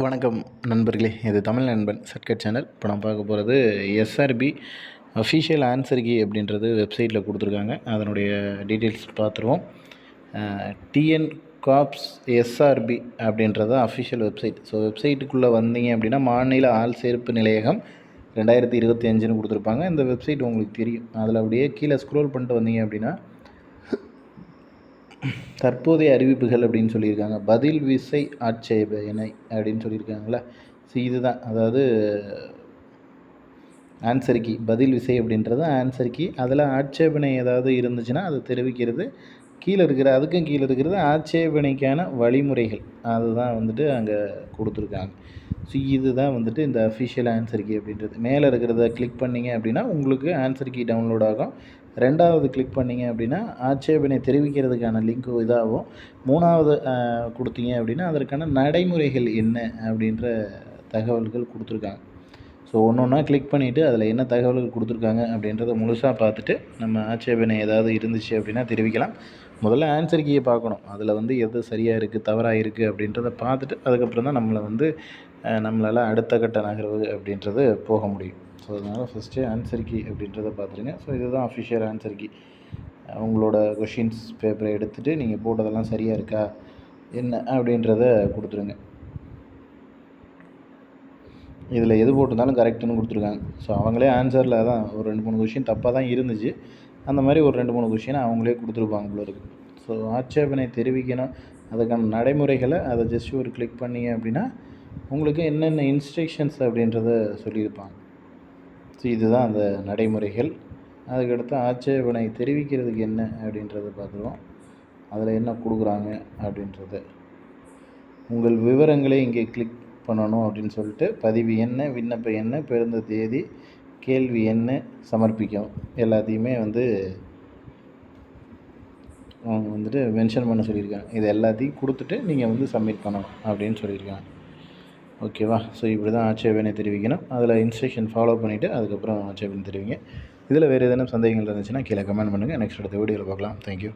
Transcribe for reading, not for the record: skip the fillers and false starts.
வணக்கம் நண்பர்களே, இது தமிழ் நண்பன் சர்க்கட் சேனல். இப்போ நான் பார்க்க போகிறது எஸ்ஆர்பி அஃபிஷியல் ஆன்சர் கீ அப்படின்றது வெப்சைட்டில் கொடுத்துருக்காங்க. அதனுடைய டீட்டெயில்ஸ் பார்த்துருவோம். டிஎன் காப்ஸ் எஸ்ஆர்பி அப்படின்றது அஃபிஷியல் வெப்சைட். ஸோ வெப்சைட்டுக்குள்ளே வந்தீங்க அப்படின்னா மாநில ஆள் சேர்ப்பு நிலையகம் 2025ன்னு கொடுத்துருப்பாங்க. இந்த வெப்சைட் உங்களுக்கு தெரியும். அதில் அப்படியே கீழே ஸ்க்ரோல் பண்ணிட்டு வந்தீங்க அப்படின்னா தற்போதைய அறிவிப்புகள் அப்படின்னு சொல்லியிருக்காங்க. பதில் விசை ஆட்சேபனை அப்படின்னு சொல்லியிருக்காங்களா. ஸோ இதுதான், அதாவது ஆன்சர் கீ. பதில் விசை அப்படின்றது ஆன்சர் கீ. அதில் ஆட்சேபனை ஏதாவது இருந்துச்சுன்னா அதை தெரிவிக்கிறது. அதுக்கும் கீழே இருக்கிறது ஆட்சேபனைக்கான வழிமுறைகள். அதுதான் வந்துட்டு அங்கே கொடுத்துருக்காங்க. ஸோ இதுதான் வந்துட்டு இந்த அஃபிஷியல் ஆன்சர் கீ அப்படின்றது. மேலே இருக்கிறத கிளிக் பண்ணிங்க அப்படின்னா உங்களுக்கு ஆன்சர் கீ டவுன்லோட் ஆகும். ரெண்டாவது கிளிக் பண்ணிங்க அப்படின்னா ஆட்சேபனை தெரிவிக்கிறதுக்கான லிங்க் இதாகும். மூணாவது கொடுத்தீங்க அப்படின்னா அதற்கான நடைமுறைகள் என்ன அப்படின்ற தகவல்கள் கொடுத்துருக்காங்க. ஸோ ஒன்றா கிளிக் பண்ணிவிட்டு அதில் என்ன தகவல்கள் கொடுத்துருக்காங்க அப்படின்றத முழுசாக பார்த்துட்டு நம்ம ஆட்சேபனை ஏதாவது இருந்துச்சு அப்படின்னா தெரிவிக்கலாம். முதல்ல ஆன்சர் கீயை பார்க்கணும். அதில் வந்து எது சரியாக இருக்குது தவறாக இருக்குது அப்படின்றத பார்த்துட்டு அதுக்கப்புறம் தான் நம்மளால் அடுத்த கட்ட நகர்வு அப்படின்றது போக முடியும். ஸோ அதனால் ஃபஸ்ட்டு ஆன்சர் கீ அப்படின்றத பார்த்துருங்க. ஸோ இதுதான் அஃபிஷியல் ஆன்சர் கீ. உங்களோட கொஷின்ஸ் பேப்பரை எடுத்துகிட்டு நீங்கள் போட்டதெல்லாம் சரியாக இருக்கா என்ன அப்படின்றத கொடுத்துருங்க. இதில் எது போட்டிருந்தாலும் கரெக்டுன்னு கொடுத்துருக்காங்க. ஸோ அவங்களே ஆன்சரில் தான் ஒரு 2-3 கொஷின் தப்பாக தான் இருந்துச்சு. அந்த மாதிரி ஒரு 2-3 கொஷினை அவங்களே கொடுத்துருப்பாங்க போல இருக்குது. ஸோ ஆட்சேபனை தெரிவிக்கணும், அதுக்கான நடைமுறைகளை அதை ஜஸ்ட் ஒரு கிளிக் பண்ணிங்க அப்படின்னா உங்களுக்கு என்னென்ன இன்ஸ்ட்ரக்ஷன்ஸ் அப்படின்றத சொல்லியிருப்பாங்க. ஸோ இதுதான் அந்த நடைமுறைகள். அதுக்கடுத்து ஆட்சேபனை தெரிவிக்கிறதுக்கு என்ன அப்படின்றத பார்த்துருவோம். அதில் என்ன கொடுக்குறாங்க அப்படின்றத. உங்கள் விவரங்களை இங்கே கிளிக் பண்ணணும் அப்படின்னு சொல்லிட்டு பதிவு என்ன, விண்ணப்ப என்ன, பிறந்த தேதி, கேள்வி என்ன சமர்ப்பிக்கும் எல்லாத்தையுமே அவங்க வந்துட்டு மென்ஷன் பண்ண சொல்லியிருக்காங்க. இது எல்லாத்தையும் கொடுத்துட்டு நீங்கள் சப்மிட் பண்ணணும் அப்படின்னு சொல்லியிருக்காங்க. ஓகேவா. ஸோ இப்படி தான் ஆட்சேபனை தெரிவிக்கணும். அதில் இன்ஸ்ட்ரக்ஷன் ஃபாலோ பண்ணிவிட்டு அதுக்கப்புறம் ஆட்சேபனை தெரிவிங்க. இதில் வேறு ஏதேனும் சந்தேகங்கள் இருந்துச்சுன்னா கீழே கமெண்ட் பண்ணுங்கள். நெக்ஸ்ட் அடுத்த வீடியோவில் பார்க்கலாம். தேங்க்யூ.